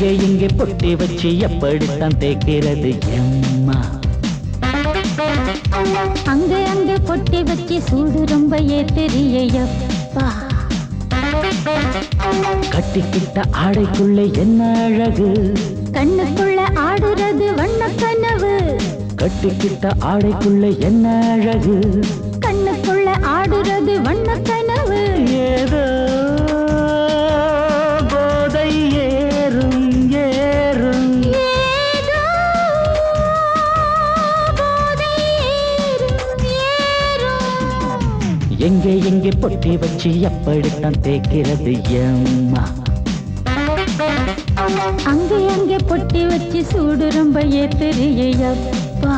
எங்கே எங்கே பொட்டி வச்சு எப்படித்தான் தேய்க்கிறது எம்மா. அங்கே அங்கே பொட்டி வச்சு சூடு ரொம்ப ஏத்தெரியப்பா. கட்டிக்கிட்ட ஆடைக்குள்ளே என்ன அழகு, கண்ணுக்குள்ள ஆடுறது வண்ண கனவு. கட்டிக்கிட்ட ஆடைக்குள்ளே என்ன அழகு, கண்ணுக்குள்ள ஆடுறது வண்ண கனவு. ஏதோ போதை ஏறும் ஏறும், ஏதோ போதை ஏறும் ஏறும். எங்கே எங்கே பொட்டி வச்சு எப்படித்தான் தேய்க்கிறது எம்மா. அங்கே அங்கே பொட்டி வச்சு சூடு ரொம்ப ஏத்தெரியப்பா.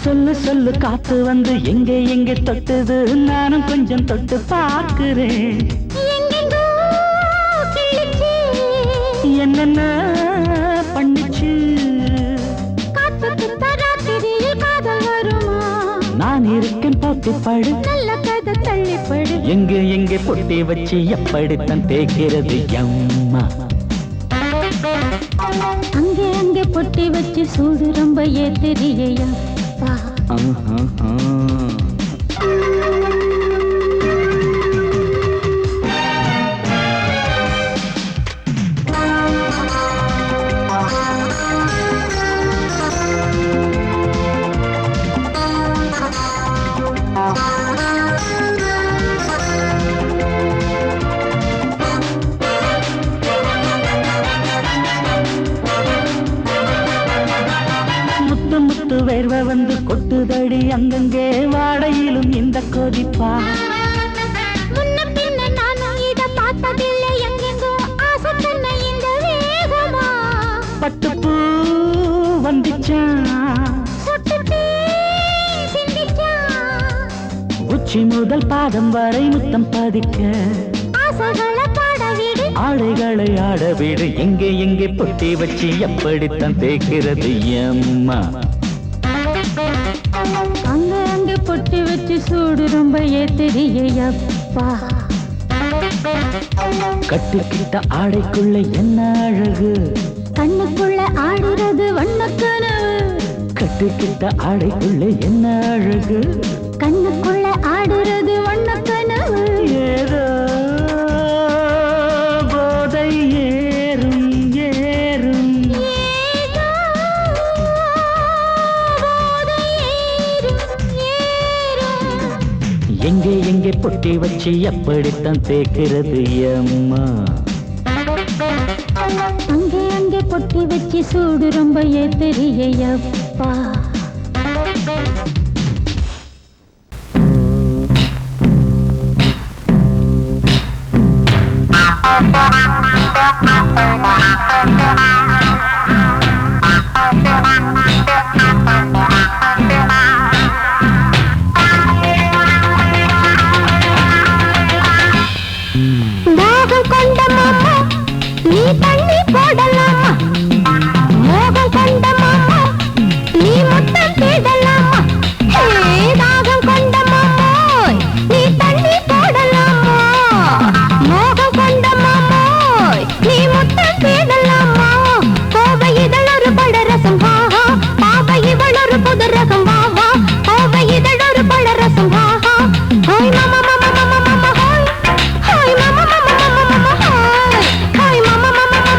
சொல்லு சொல்லு காத்து வந்து எங்கே எங்கே தொட்டுது, நானும் கொஞ்சம் தொட்டு பார்க்கிறேன். என்னென்ன பண்ணிச்சு, நான் இருக்கேன் போட்டு படு, நல்ல கதை தள்ளிப்படு. எங்கே எங்கே பொட்டி வச்சு எப்படித்தான் தேய்க்கிறது எம்மா. அங்கே அங்கே பொட்டி வச்சு சூடு ரொம்ப ஏத்தெரியப்பா. வேர்வை வந்து கொட்டுதடி அங்கங்கே, வாடையிலும் இந்த கொதிப்பா. முன்ன பின்ன நானும் இத பார்த்ததில்லை, எங்கெங்கோ ஆசை தன்ன இந்த வேகமா. பட்டுப்பூ வந்துச்சான், உச்சி முதல் பாதம் வரை முத்தம் பதிக்க, ஆசைகளை பாட விடு, ஆடைகளை ஆட விடு. எங்கே எங்கே பொட்டி வச்சு எப்படித்தான் தேய்க்கிறது எம்மா. அங்கே அங்கே பொட்டி வச்சு சூடு ரொம்ப ஏத்தெரியப்பா. கட்டிக்கிட்ட ஆடைக்குள்ள என்ன அழகு, கண்ணுக்குள்ள ஆடுறது வண்ணக்கனவு. கட்டிக்கிட்ட ஆடைக்குள்ள என்ன அழகு, கண்ணுக்குள்ள ஆடுறது வண்ணக்கனவு. ஏதோ போதை ஏறும் ஏறும், ஏதோ போதை ஏறும் ஏறும். எங்கே எங்கே பொட்டி வச்சு எப்படித்தான் தேய்க்கிறது எம்மா. அங்கே அங்கே பொட்டி வச்சு சூடு ரொம்ப ஏத்தெரியப்பா. தாகம் கொண்ட மாமா நீ தண்ணி போடலாமா, மோகம் கொண்ட மாமா நீ முத்தம் தேடலாமா. தாகம் கொண்ட மாமோய் நீ தண்ணி போடலாமா, மோகம் கொண்ட மாமோய் நீ முத்தம் தேடலாமா. கோவை இதழொரு பழரசம் வாஹா, பாவை இவளொரு புது ரகம் வாவா. கோவை இதழொரு பழரசம் வாஹா, ஹாய் மாமா மாமா மாமா மாமா ஹாய், ஹாய் மாமா மாமா மாமா மாமா ஹாய், ஹாய் மாமா மாமா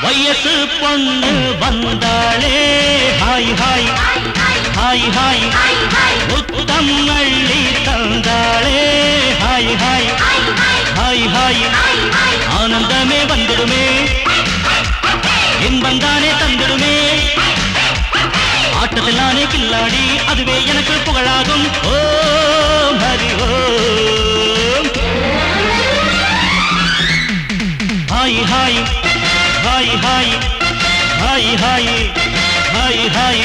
வயசு பொண்ணு வந்தாளே ஹாய் ஹாய் ஹாய் ஹாய் முத்தம் அள்ளி தந்தாளே ஹாய் ஹாய் ஹாய் ஹாய் ஆனந்தமே வந்துடுமே இன்பம் தானே தந்துடுமே ஆட்டத்தில் நானே கில்லாடி அதுவே எனக்கு புகழாகும் ஓம் ஹரி ஓம் ஹாய் ஹாய் ஹாய் ஹாய் ஹாய் ஹாய் ஹாய் ஹாய்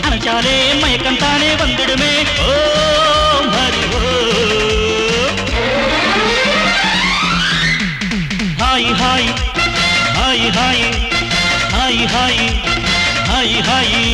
அணைச்சாலே மயக்கம் தானே வந்துடுமே ஓம் ஹரி ஓம் ஹாய் ஹாய் ஹாய் ஹாய் ஹாய் ஹாய் ஹாய் ஹாய்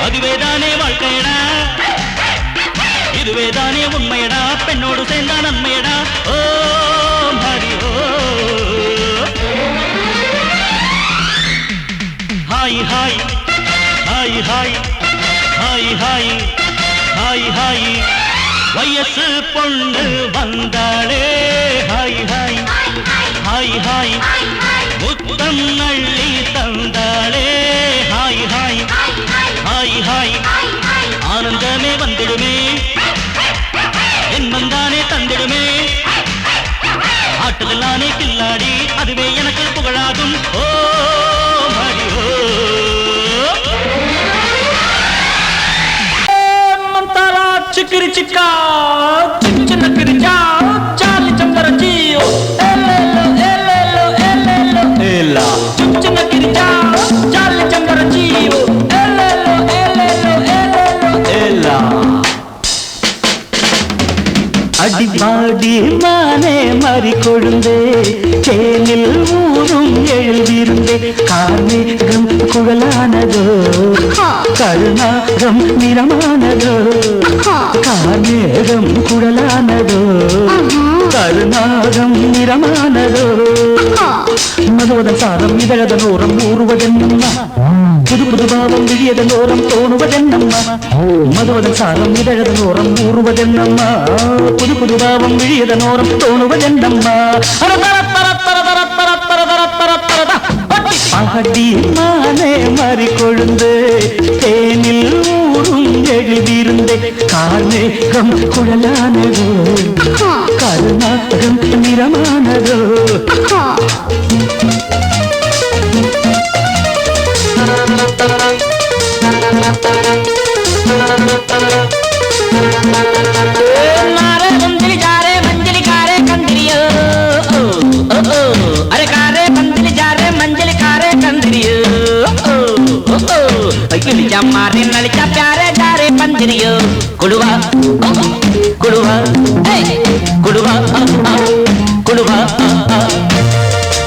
அதுவேதானே வாழ்க்கையடா இதுவேதானே உண்மையடா பெண்ணோடு சேர்ந்தா நன்மையடா ஓம் ஹரி ஓம் ஹாய் ஹாய் ஹாய் ஹாய் ஹாய் ஹாய் ஹாய் ஹாய் வயசு பொண்ணு வந்தாளே ஹாய் ஹாய் ஹாய் ஹாய் முத்தம் அள்ளி தந்தாளே ஹாய் ஹாய் ஹாய் ஹாய் ஆனந்தமே வந்துடுமே இன்பம் தானே தந்திடுமே ஆட்டத்தில் நானே கில்லாடி அதுவே எனக்கு புகழாகும் ஓம் ஹரி ஓம் மந்தாரா சிக்கிரி சிக்கா சின்ன கிரிச்சா சாலி சம்பர ஜியோ எல்லெல்லோ எல்லெல்லோ எல்லெல்லோ எல்லா சின்ன கிரிச்சா சாலி சம்பர ஜியோ எல்லெல்லோ எல்லெல்லோ எல்லெல்லோ எல்லா அடிபாடி மானே மறி கொழுந்தே தேனில் ஊரும் எழுதிருந்தே கார்மேகம் குழலானதோ கருணாகம் நிறமானதோ கார்மேகம் குழலானதோ கருணாகம் நிறமானதோ மதுவதன் சாரம் இதழதன் ஓரம் ஊறுவதென்ன புது புது பாவம் விழியதன் ஓரம் தோணுவதென்னம்மா மதுவதன் சாரம் இதழதன் ஓரம் ஊறுவதென்னம்மா புது புது பாவம் விழியதன் ஓரம் தோணுவதென்னம்மா பாடி மானே மாறி கொழுந்து தேனில் ஊரும் எழுதியிருந்தே கார்மேகம் குழலானதோ கருணாகம் நிறமானதோ मारे नलिका प्यारे डारे पंजरियो कुड़वा कुड़वा कुड़वा कुड़वा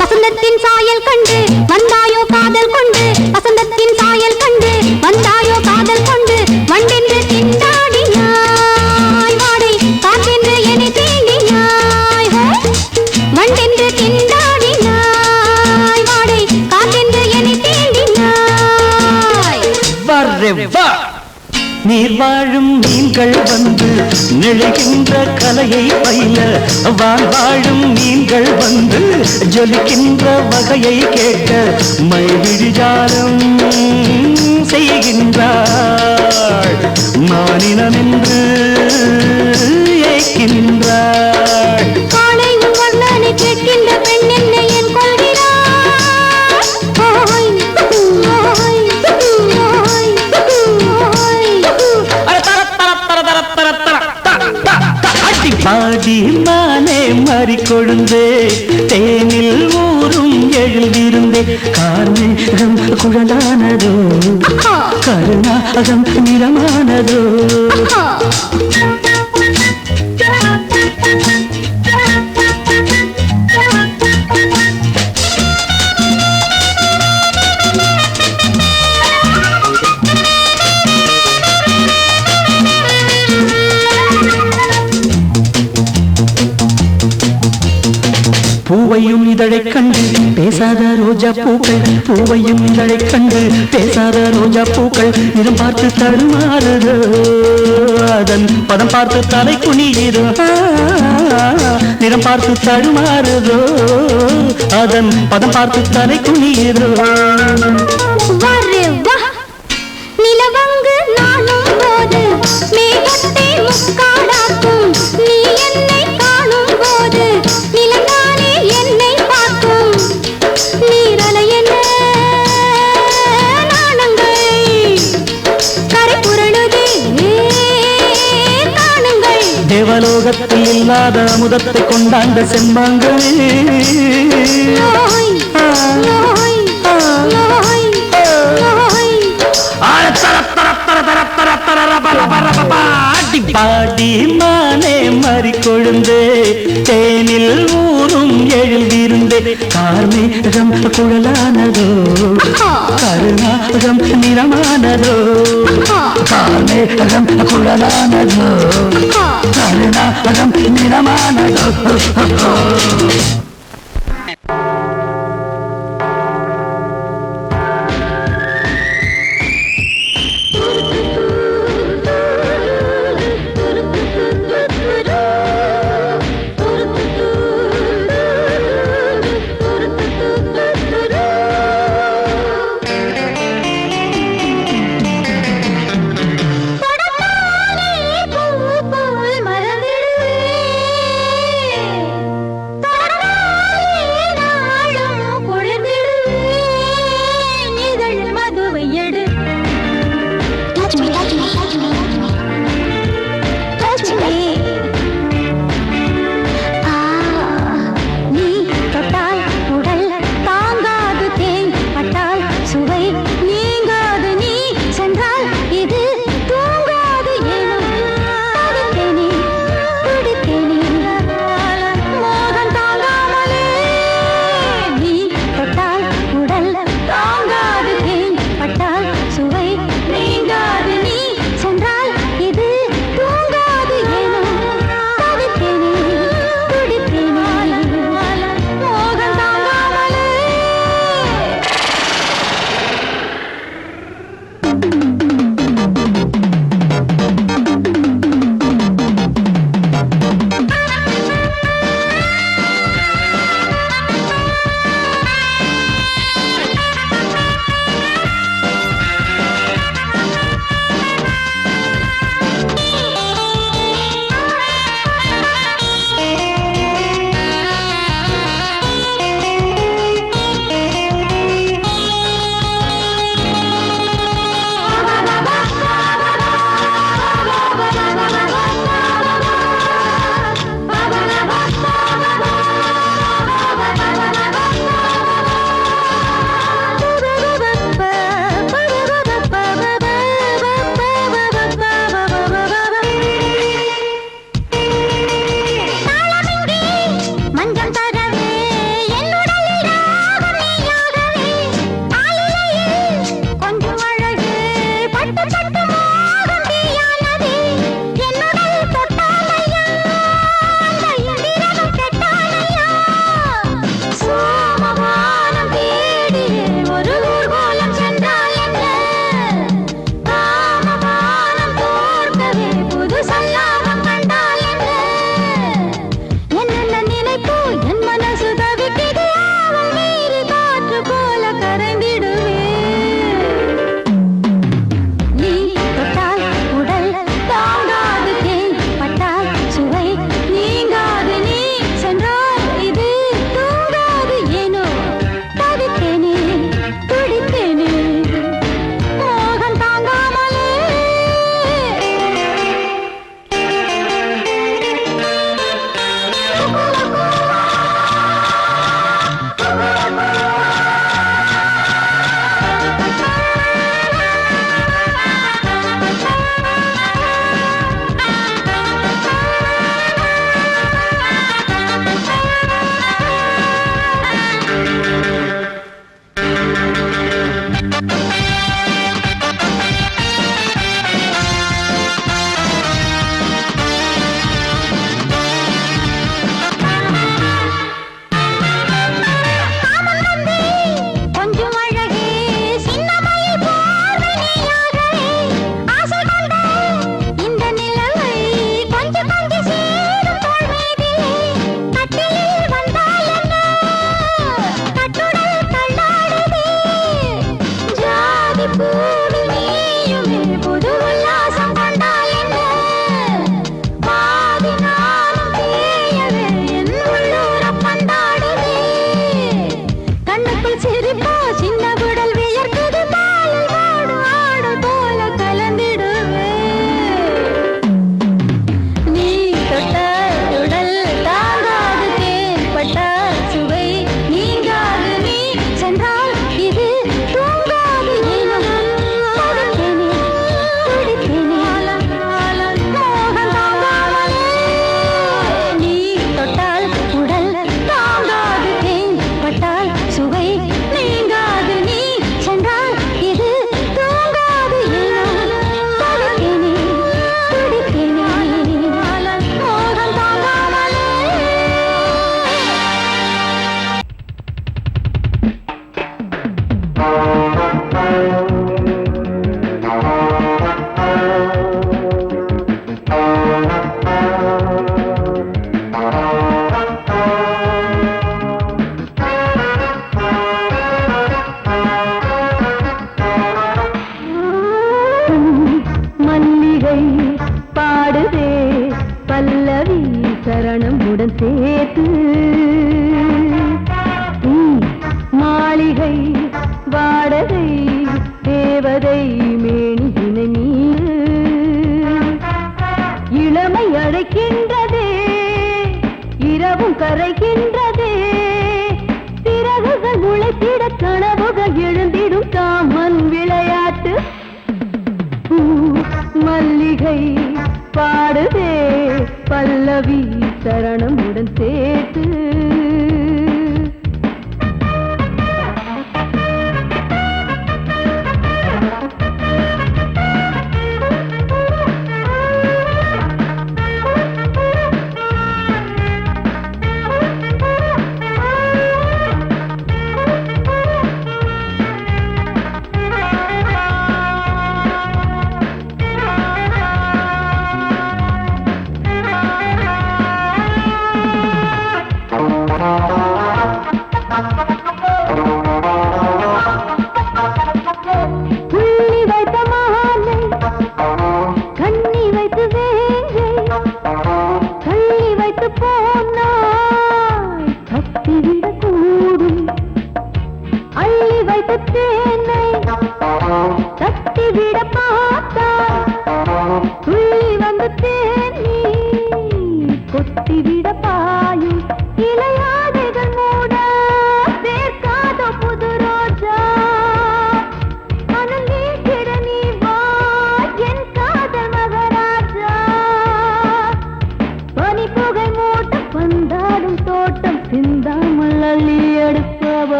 வசந்தத்தின் சாயல் கண்டு வந்தாயோ காதல் கொண்டு வசந்தத்தின் சாயல் கண்டு வந்தாயோ காதல் கொண்டு வண்டென்று திண்டாடினாய் வாடை காற்றென்று என்னை தீண்டினாய் வண்டென்று திண்டாடினாய் வாடை காற்றென்று என்னை தீண்டினாய் வரவா நீர் வாழும் மீன்கள் வந்து நெழுகின்ற கலையை பயில வாழும் மீன்கள் வந்து ஜொலிக்கின்ற வகையை கேட்க மைவிழிஜாலம் செய்கின்றாள் மானினம் என்று ஏற்கின்றாள் காலை வர்ணனை கேட்கின்ற பெண் என்னை என் பாடி மானே மாறி கொழுந்தே தேனில் ஊரும் எழுதியிருந்தே கார்மேகம் குழலானதோ கருணாகம் நிறமானதோ பூவையும் இதழைக் கண்டு பேசாத ரோஜா பூக்கள் பூவையும் இதழைக் கண்டு பேசாத ரோஜா பூக்கள் நிறம் பார்த்து தடுமாறுதோ அதன் பதம் பார்த்து தலை குனியுதோ நிறம் பார்த்து தடுமாறுதோ அதன் பதம் பார்த்து தலை குனியுதோ நிலவங்கு நானும் போது மேகத்தை முக்காடாக்கும் நீ என்னை காணும் போது நிலந்தானே என்னை பார்க்கும் நீரலையென நாணங்கள் கரை புரளுதே காணுங்கள் தேவலோகத்தில் இல்லாத அமுதத்தை கொண்டாண்ட செம்பாங்களே பாடி மானே மாறி கொழுந்தே தேனில் ஊரும் எழுதியிருந்தே கார்மேகம் குழலானதோ கருணாகம் நிறமானதோ கார்மேகம் குழலானதோ கருணாகம் நிறமானதோ சரணமுடன் சேர்த்து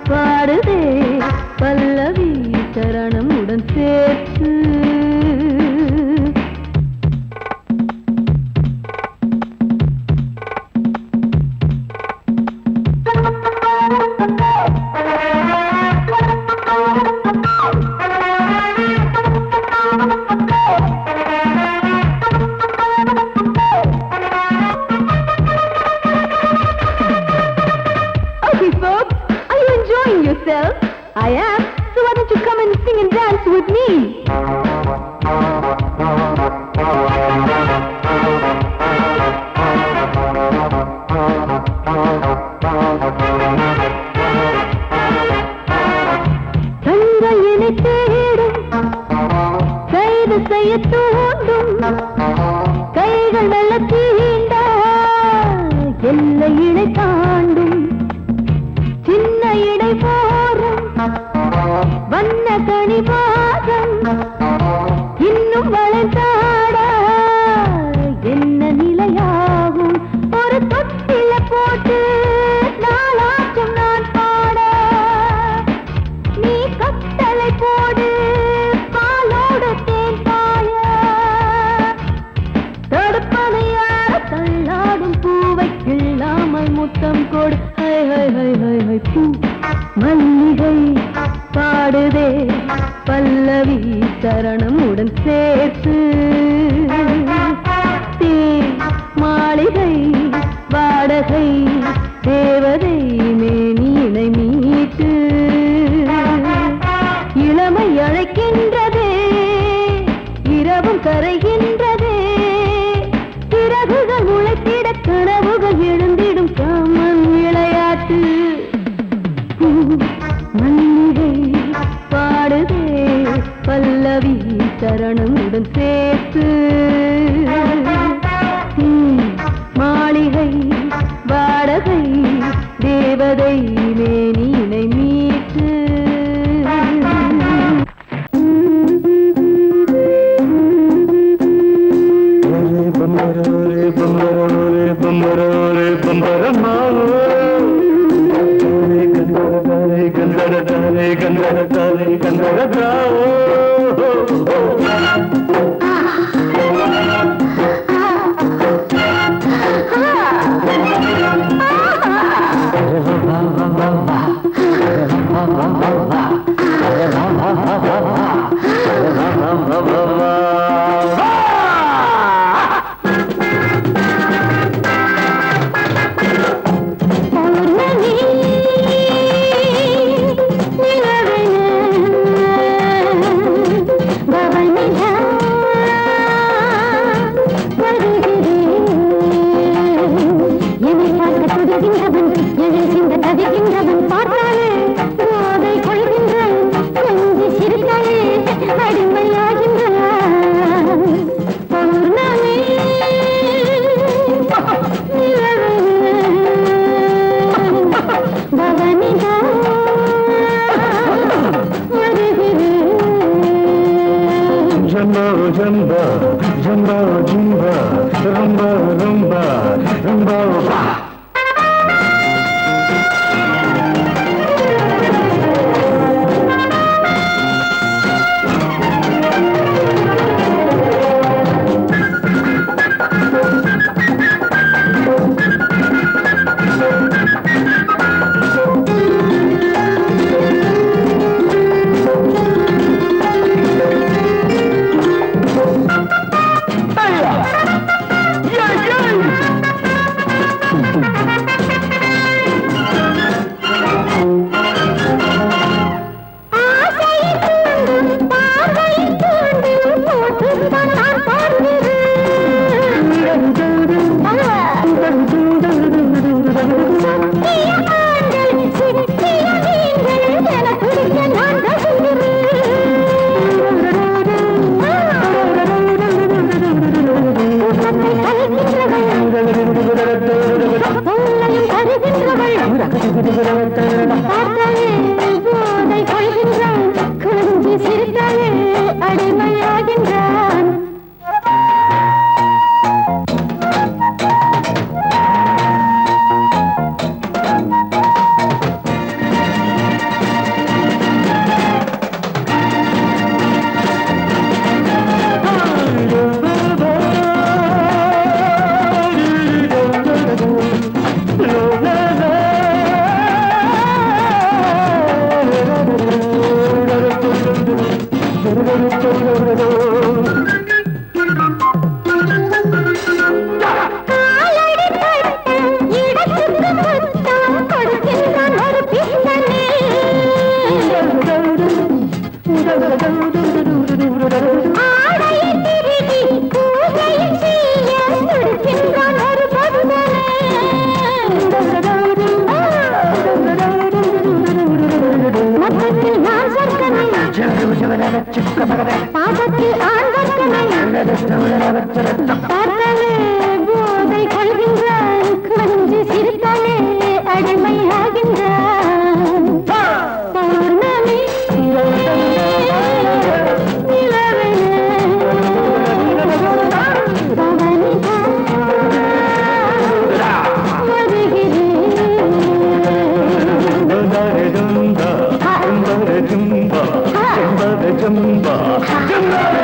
பாடுதே பல்லவி சரணமுடன் சேர்த்து I am, so why don't you come and sing and dance with me? தங்கையினை தேடும் கைது செய்ய தூண்டும் கைகள் நல்ல தீண்ட எல்லை இடை தாண்டும் சின்ன இடை போரும் வண்ண கனிவாதம் இன்னும் வளர்ந்தாட என்ன நிலையாகும் ஒரு தொட்டில போட்டு நாளாச்சும் நான் பாட நீ கட்டளை போடு பாலோடு தேன் பாய தடுப்பனையார தள்ளாடும் பூவை கிள்ளாமல் முத்தம் கொடு high high high high high பூ மல்லிகை பாடுதே பல்லவி சரணமுடன் சேர்த்து மாளிகை வாடகை தேவதை மேனியினை மீட்டு இளமை அழைக்கின்றதே இரவும் கரைகின்றதே சிறகுகள் முளைத்திட கனவுகள் எழுந்திடும் காமன் விளையாட்டு மல்லிகை பாடுதே பல்லவி சரணமுடன் சேர்த்து மாளிகை வாடகை தேவதை மேனியினை மீட்டு rumba, rumba, rumba. அடிமையாகின்றான் பாதத்தில் போதை கொள்கின்றான் கொஞ்சி சிரித்தாலே அடிமையாகின்றான் பௌர்ணமி Jumba, jumba, jumba.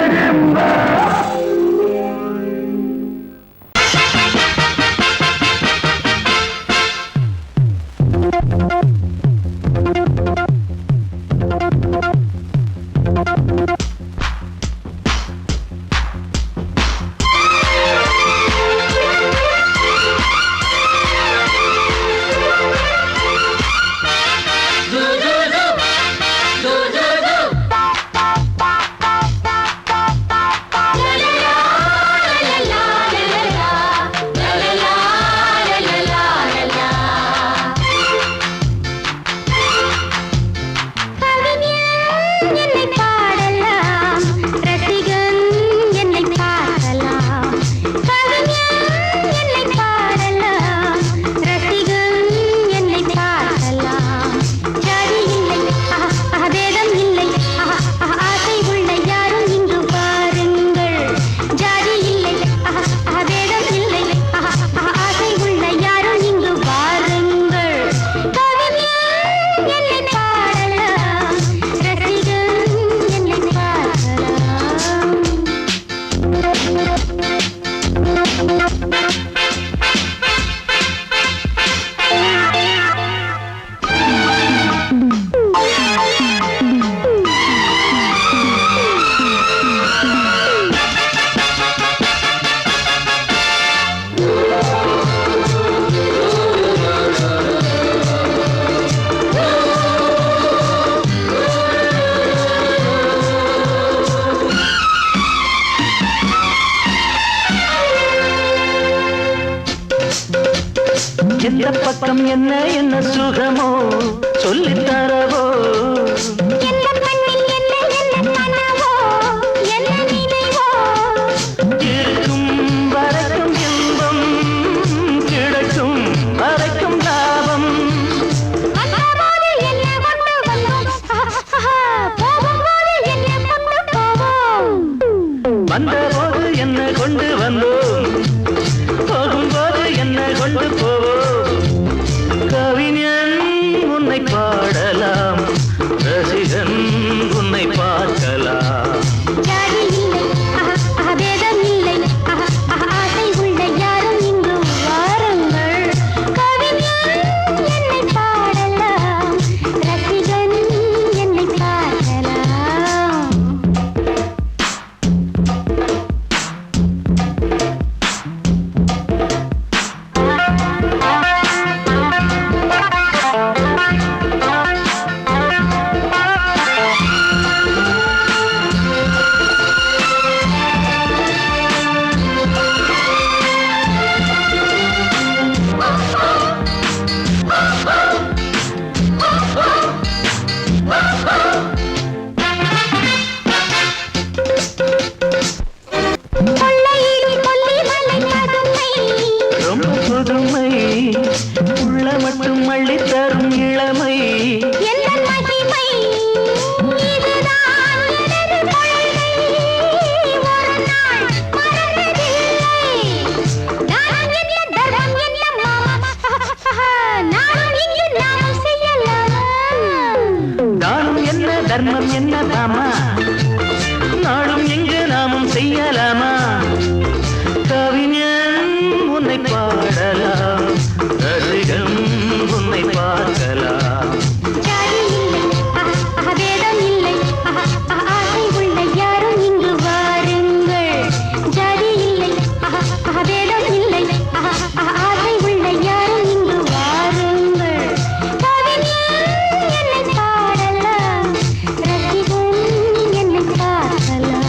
எந்த பக்கம் என்ன என்ன சுகமோ சொல்லித் தரவோ இருக்கும் வரைக்கும் இன்பம் கிடைக்கும் வரைக்கும் லாபம் வந்தபோது என்ன கொண்டு வந்தோம் போக பாடலாம் ரசிகம் உன்னை பார்க்கலாம் ஜாதி இல்லை பேதம் இல்லை ஆசை உள்ள யாரும் இங்கு வாருங்கள் ஜாதி இல்லை பேதம் இல்லை ஆசை உள்ள யாரும் இங்கு வாருங்கள் கவிஞன் என்னை பாடலாம் ரசிகன் என்னை பார்க்கலாம்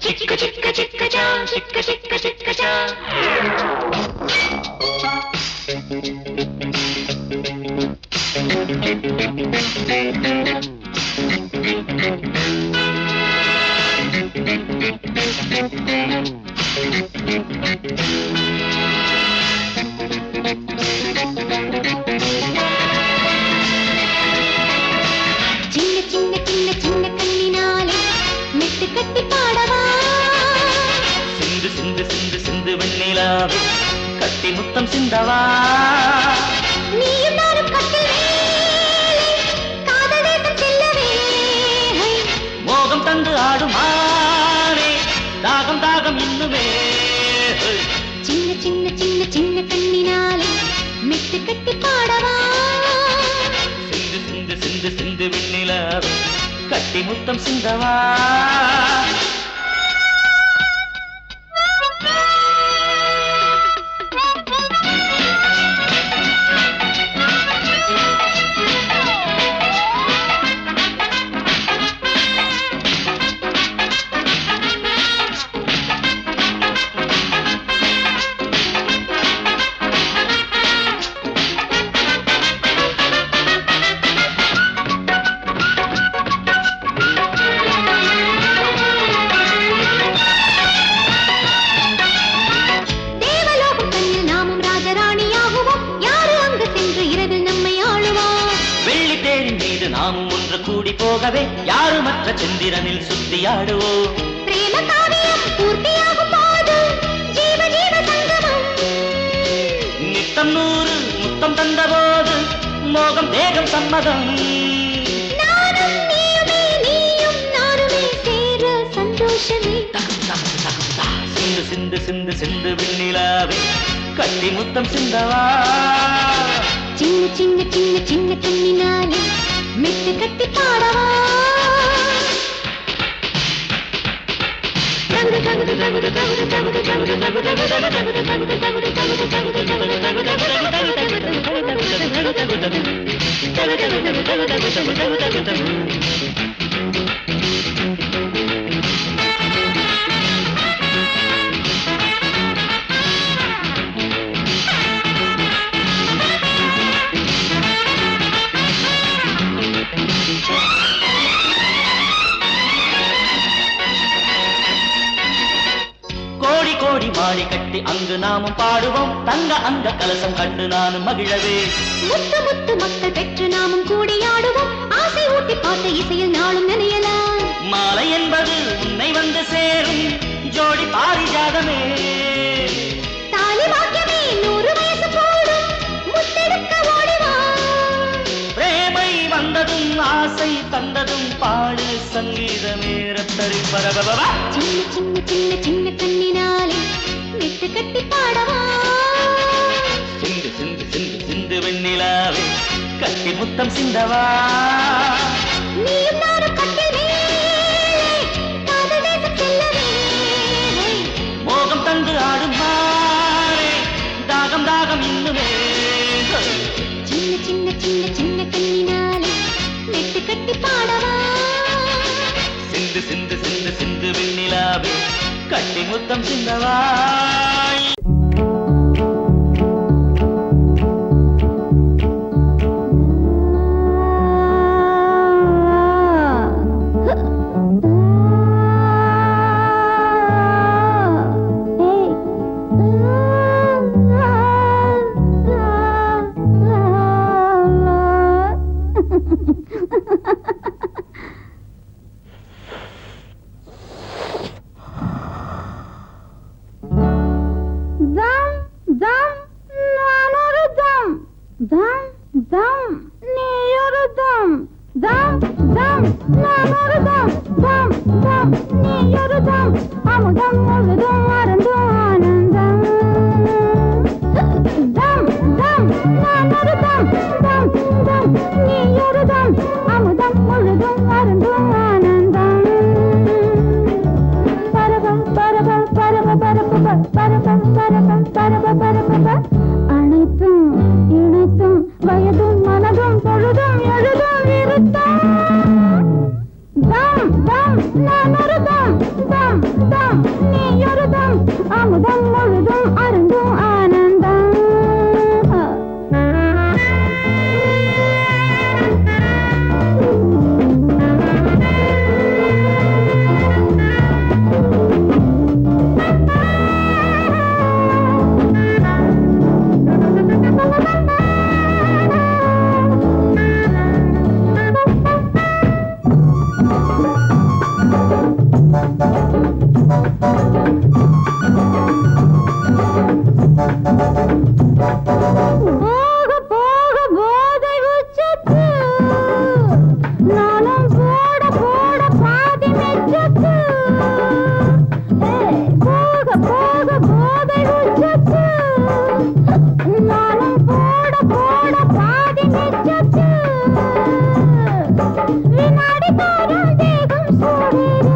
Chicka chicka chicka cha, chicka chicka chicka cha. சின்ன சின்ன சின்ன சின்ன கண்ணினாலே மெட்டு கட்டி பாடவா சிந்து சிந்து சிந்து சிந்து வெண்ணிலாவே கட்டி முத்தம் சிந்தவா நீயும் நானும் கட்டில் வேலை காதல் தேசம் செல்லவே மோகம் தந்து ஆடுமானே தாகம் தாகம் இன்னுமே சின்ன சின்ன சின்ன சின்ன கண்ணினாலே மெட்டு கட்டி பாடவா சிந்து சிந்து சிந்து சிந்து வெண்ணிலாவே கட்டி முத்தம் சிந்தவா தேவலோகம் தன்னில் நாமும் ராஜராணியாகுவோம் யாரு அங்கு சென்று இரவில் நம்மை ஆளுவார் வெள்ளி தேரின் மீது நாமும் ஒன்று கூடி போகவே யாருமற்ற சந்திரனில் சுத்தியாடுவோம் பிரேம காவியம் பூர்த்தியாகும் போது ஜீவ ஜீவ சங்கமம் நித்தம் 100 முத்தம் தந்தபோது மோகம் தேகம் சம்மதம் நானும் நீயுமே நீயும் நானுமே சேர சந்தோஷமே சிந்து சிந்து சிந்து சிந்து வெண்ணிலாவே கட்டி முத்தம் சிந்தவா சின்ன சின்ன சின்ன சின்ன கண்ணினாலே மெட்டு கட்டி பாடவா கோடி கோடி மாடி கட்டி அங்கு நாமும் பாடுவோம் தங்க அந்த கலசம் கண்டு நானும் மகிழவே முத்து முத்து மக்கள் பெற்று நாமும் கூடியாடுவோம் ஆசை ஊட்டி பார்த்த இசையில் நாளும் நினையலாம் மாலை என்பது உன்னை வந்து சேரும் ஜோடி பாரிஜாதமே தாலி வாக்கியமே 100 வயசு போடும் முத்தெடுக்க ஓடிவா பிரேமை வந்ததும் ஆசை தந்ததும் பாடு சங்கீதமே ரத்தரி பரபரவா சின்ன சின்ன சின்ன சின்ன கண்ணினாலே மெட்டு கட்டி பாடவா சிந்து சிந்து சிந்து சிந்து வெண்ணிலாவே கட்டி முத்தம் சிந்தவா நீயும் நானும் கட்டில் வேலை காதல் தேசம் செல்லவே மோகம் தந்து ஆடும் மாறே தாகம் தாகம் இன்னுமே சின்ன சின்ன சின்ன சின்ன கண்ணினாலே மெட்டு கட்டி பாடவா சிந்து சிந்து சிந்து சிந்து வெண்ணிலாவே கட்டி முத்தம் சிந்தவா தம் நான் ஒரு தம் தம் தம் நீ ஒரு தம் அமுதம் முழுதும் மறந்தும் ஆனந்தம் தம் தம் நான் ஒரு தம் தம் தம் நீ ஒரு தம் அமுதம் முழுதும் மறந்தும் ஆனந்தம் பரபம் பரபம் பரப பரப பரபம் பரபம் பரப பரப அனைத்தும் இணைத்தும் வயதும் மனதும் பொழுதும் எழுதும் இருத்தம் தம் தம் நான் ஒரு தம் தம் தம் நீ ஒரு தம் அமுதம் முழுதும் அருந்தும் ஆனந்தம் போக போக போதை உச்சத்து நானும் போட போட பாதி மெச்சத்து போக போக போதை உச்சத்து நானும் போட போட பாதி மெச்சத்து வினாடி தோறும் தேகம் சூடேற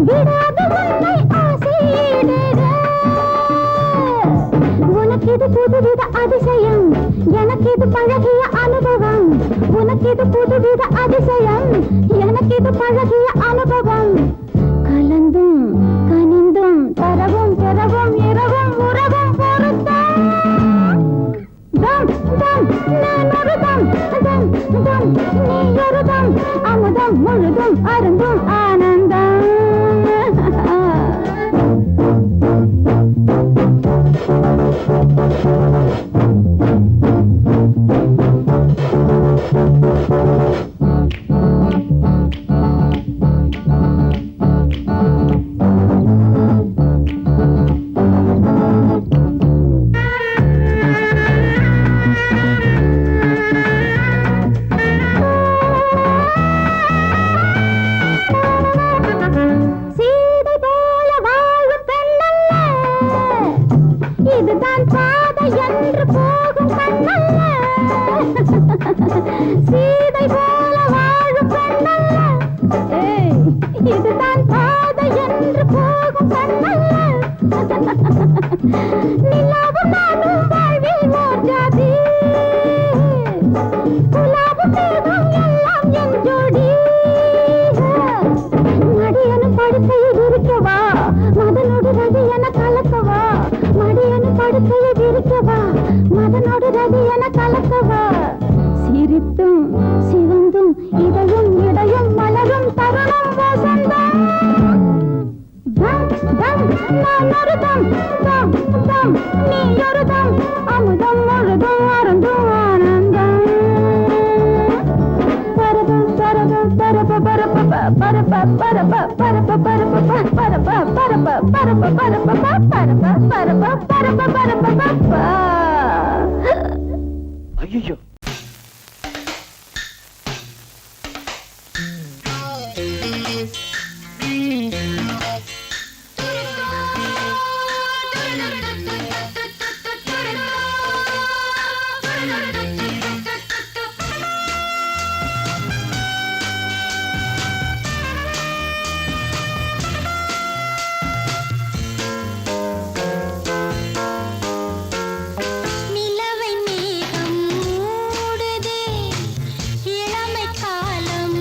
விடாத உன்னை ஆசையிடற உனக்கிது புதுவித அதிசயம் எனக்கிது பழகிய அனுபவம் உனக்கிது புதுவித அதிசயம் எனக்கிது பழகிய அனுபவம் கலந்தும் கனிந்தும் தரவும் பெறவும் இரவும் உறவும் பொருத்தம் தம் தம் நான் ஒரு தம் தம் தம் நீ ஒரு தம் அமுதம் முழுதும் அருந்தும் ஆனந்தம் சீதை போல வாழும் பெண்ணல்ல இதுதான் பாதை என்று போகும் கண்ணல்ல சீதை போல வாழும் பெண்ணல்ல இதுதான் பாதை என்று போகும் கண்ணல்ல நிலாவும் நானும் வாழ்வில் ஓர் ஜாதி குலாபும் தேகம் எல்லாம் என் ஜோடி மடியனும் படுக்கையில் இருக்கவா மதனோடு ரதி என கலக்கவா மடியனும் படுக்கையில் இருக்கவா மதனோடு ரதி என கலக்கவா சிரித்தும் சிவந்தும் இதையும் இடையும் மலரும் தருணம் வசந்தம் தம் தம் நான் ஒரு தம் தம் தம் நீ ஒரு தம் அமுதம் முழுதும் அருந்தும் ஆனந்தம் பரபம் பரபம் பரப பரப பரப பரப பரப பரப பரப பரப பரப பரப பரப பரப பரப பரப ஐயோ நிலவை மேகம் மூடுதே இளமை காலம்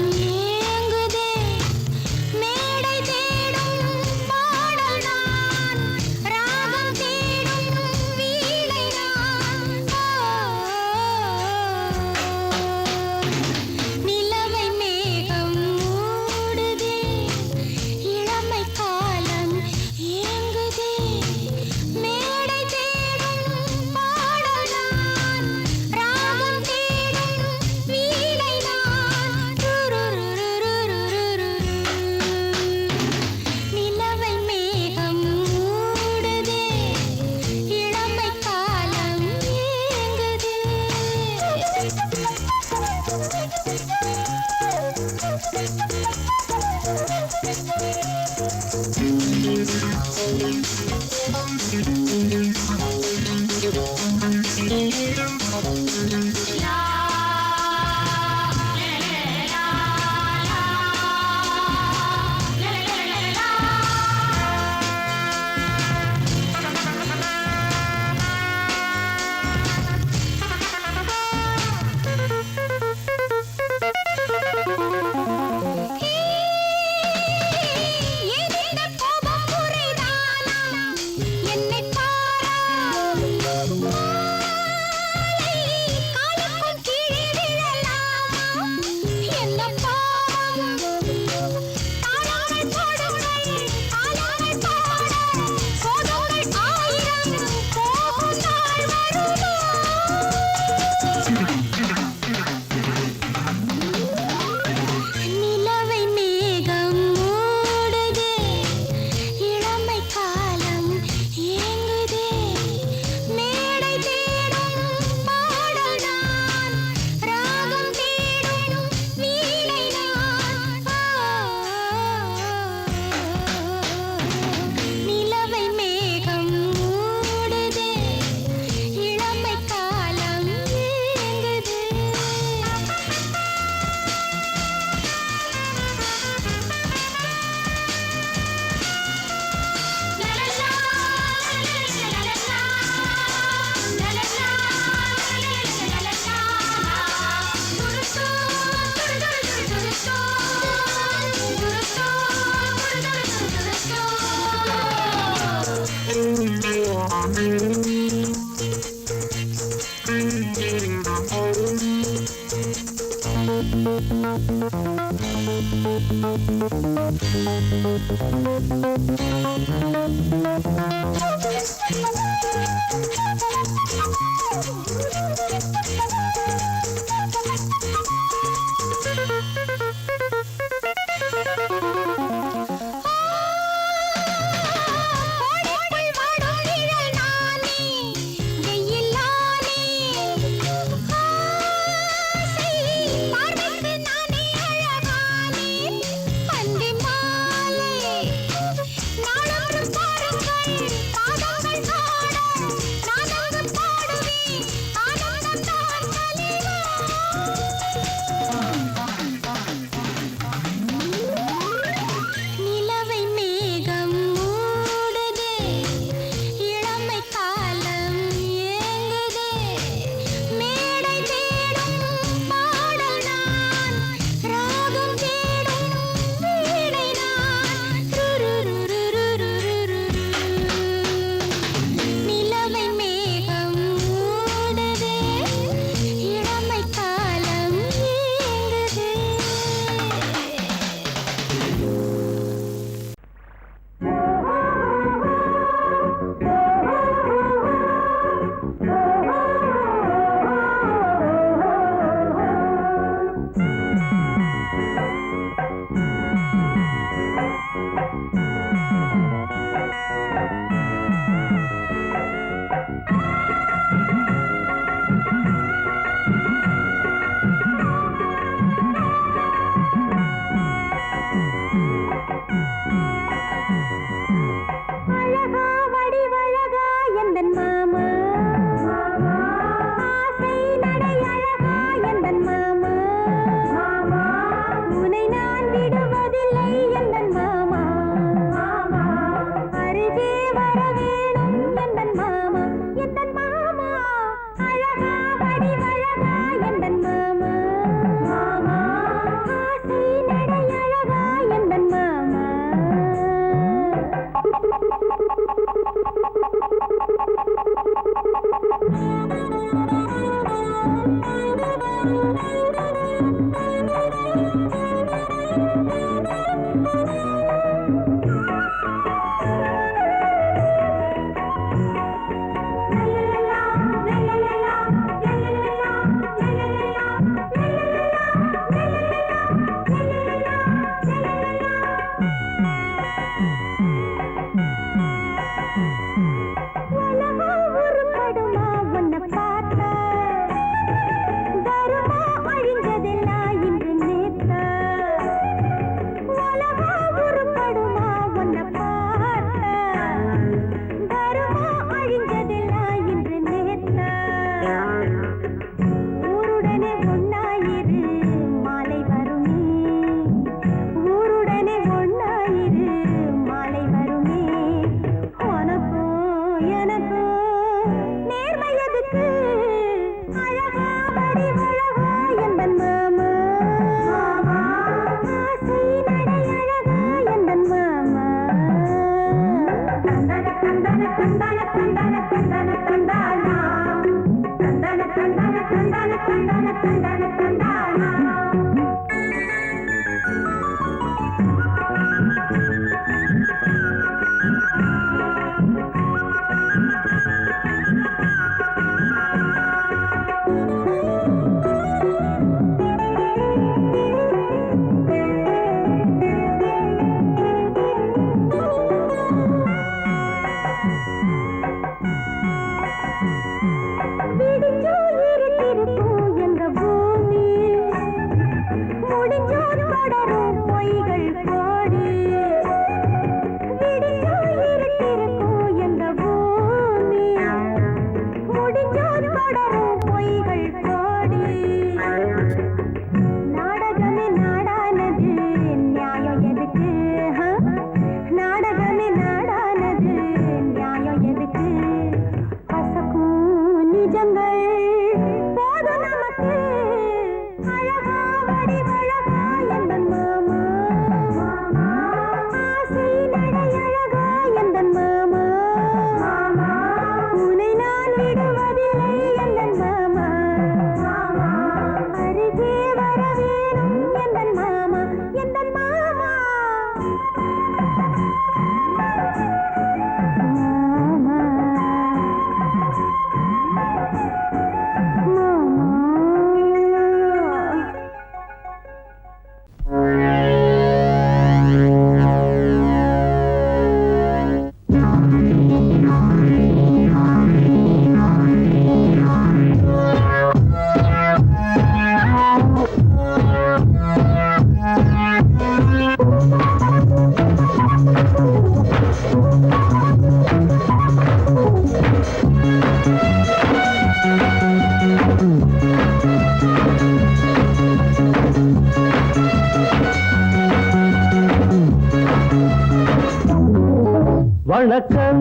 வணக்கம்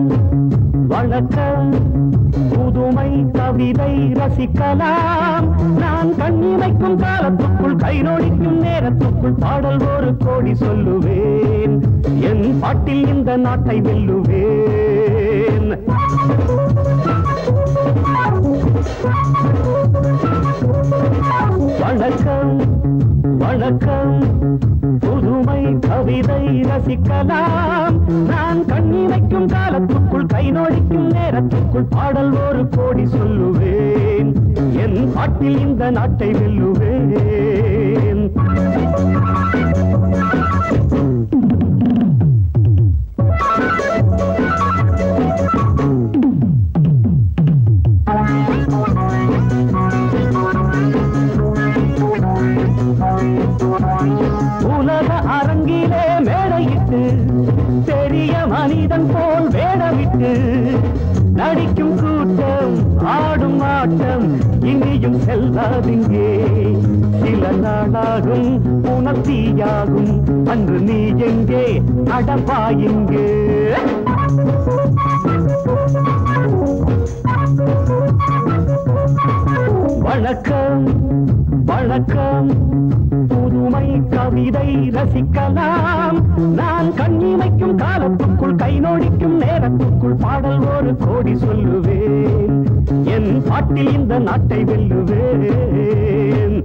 வணக்கம் புதுமை கவிதை ரசிக்கலாம் நான் கண்ணிமைக்கும் காலத்துக்குள் கை நொடிக்கும் நேரத்துக்குள் பாடல் ஒரு கோடி சொல்லுவேன் என் பாட்டில் இந்த நாட்டை வெல்லுவேன் வணக்கம் வணக்கம் புதுமை கவிதை ரசிக்கலாம் நான் கண்ணிமைக்கும் காலத்துக்குள் கை நொடிக்கும் நேரத்துக்குள் பாடல் ஒரு கோடி சொல்லுவேன் என் பாட்டில் இந்த நாட்டை வெல்லுவேன் உலக அரங்கிலே மேடையிட்டு பெரிய மனிதன் போல் வேடமிட்டு நடிக்கும் கூட்டம் ஆடும் ஆட்டம் இங்கேயும் செல்லாதிங்கே சில நாளாகும் உணர்த்தியாகும் அன்று நீ எங்கே அடப்பாயிங்கே வணக்கம் வணக்கம் புதுமை கவிதை ரசிக்கலாம் நான் கண்ணிமைக்கும் காலத்துக்குள் கை நொடிக்கும் நேரத்துக்குள் பாடல் ஒரு கோடி சொல்லுவேன் என் பாட்டில் இந்த நாட்டை வெல்லுவேன்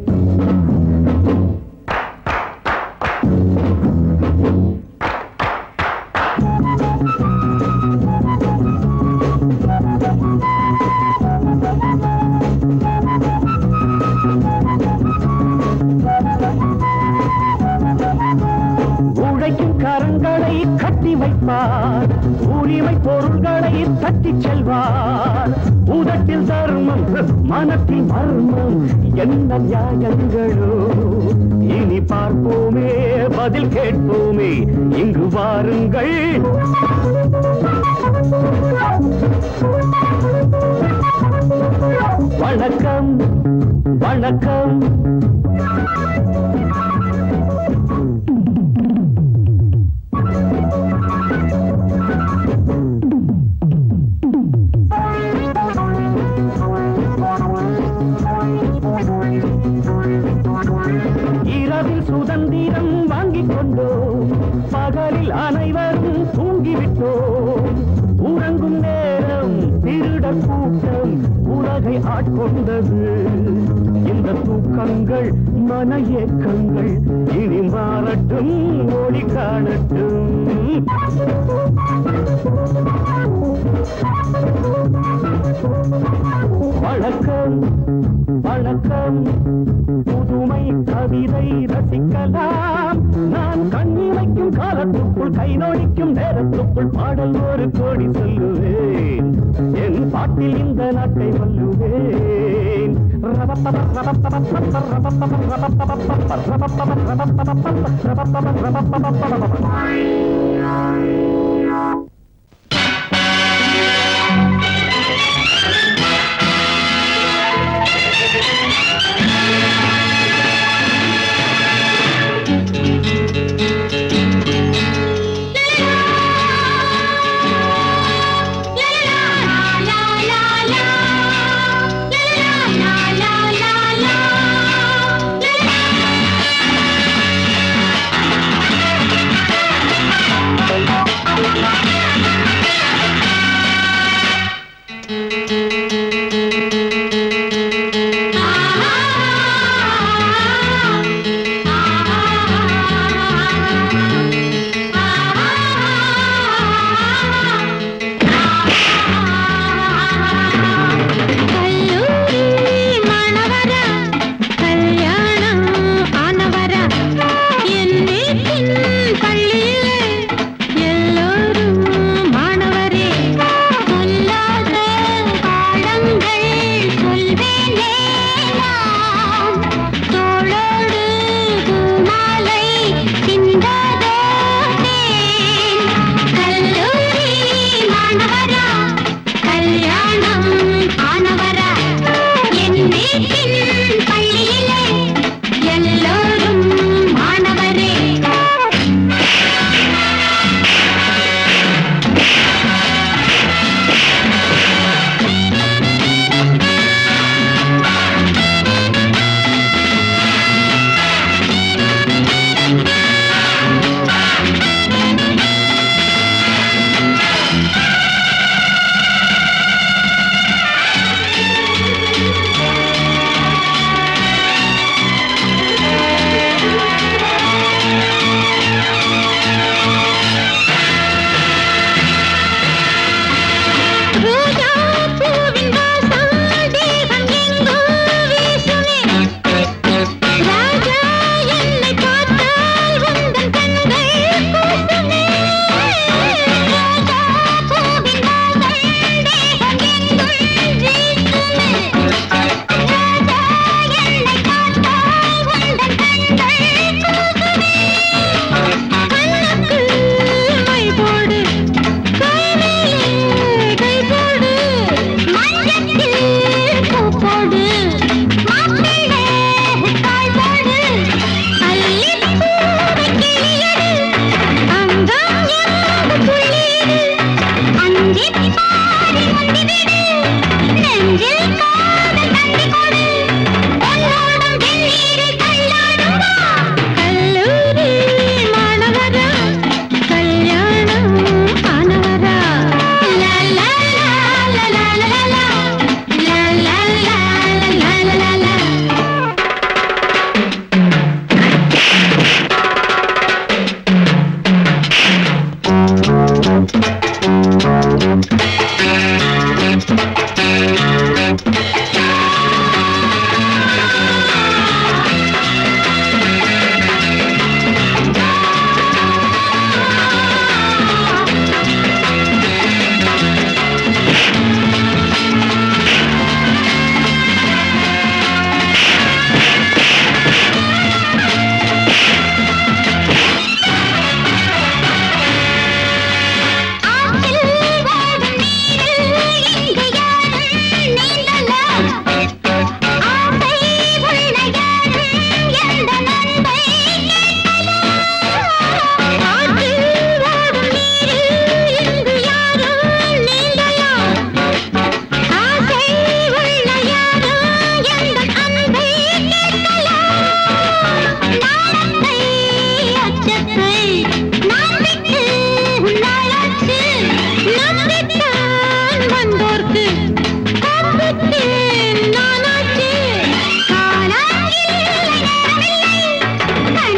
கரங்களை கட்டி வைப்பார் உரிமை பொருள்களை தட்டி செல்வார் உதட்டில் தர்மம் மனத்தில் மர்மம் என்ன நியாயங்களோ இனி பார்ப்போமே பதில் கேட்போமே இங்கு வாருங்கள் வணக்கம் வணக்கம் இரவில் சுதந்திரம் வாங்கிக் கொண்டோம் பகலில் அனைவரும் தூங்கிவிட்டோம் உறங்கும் நேரம் திருடர் கூட்டம் உலகை ஆட்கொண்டது வந்த தூக்கங்கள் மன ஏக்கங்கள் இனி மாறட்டும் ஒளி காணட்டும். வணக்கம் வணக்கம் புதுமை கவிதை ரசிக்கலாம். நான் கண்ணிமைக்கும் காலத்துக்குள் கை நோடிக்கும் நேரத்துக்குள் பாடல் ஒரு கோடி சொல்லுவேன். என் பாட்டில் இந்த நாட்டை வல்லுவேன்.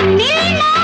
நீளா